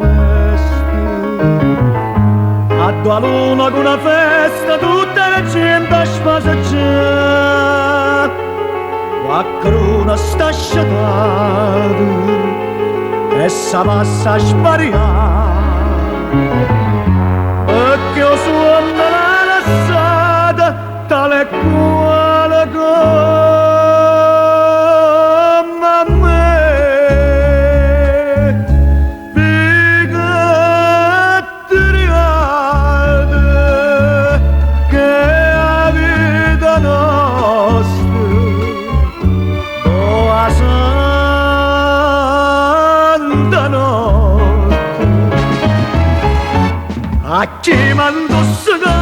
festa, a tua luna con una festa, tutta la gente spaseggia, la cruna sta sciatata e sa passa a spariare, perché ho suono la lassata, tale quale come a me. A chi m'indossate,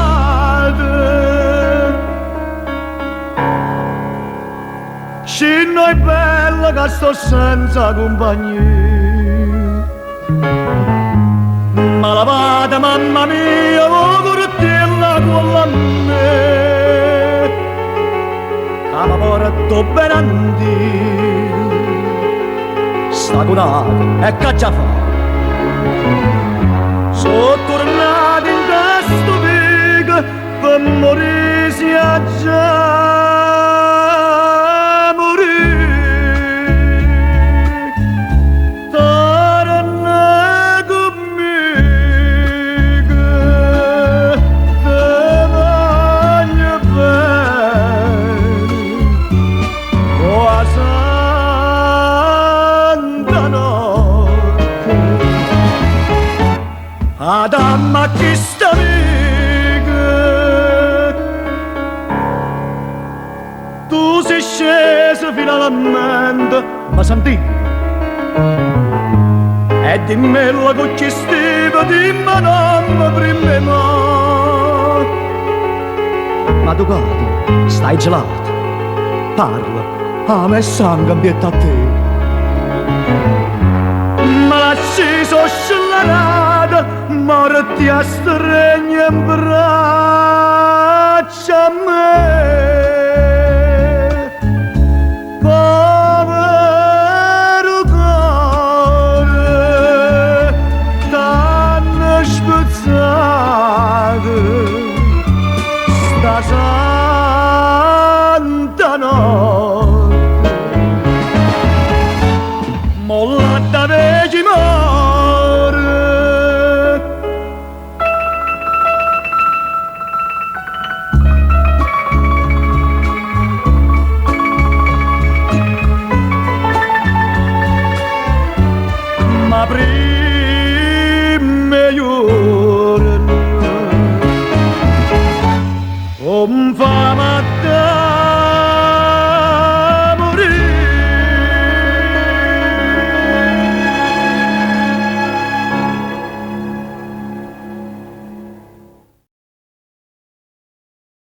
scino è bella che sto senza compagnia, ma la vada mamma mia, voglio dirla con la me, che mi porto ben andico, sta curata e che già fa. Sono tornato in questo vigo per morire a già morire. Torna conmigo, te voglio bene, oh a santa notte. Adamma chi sta amica, tu sei sceso finalmente, ma senti, e dimmi la con chi stiva, dimmi non prima mai. Ma tu guardi, stai gelato, parla, a me sangue ambienta a te, ma lasci so scellerata, morti a stregna in braccia a me. Povero cuore, t'hanno spezzato, sta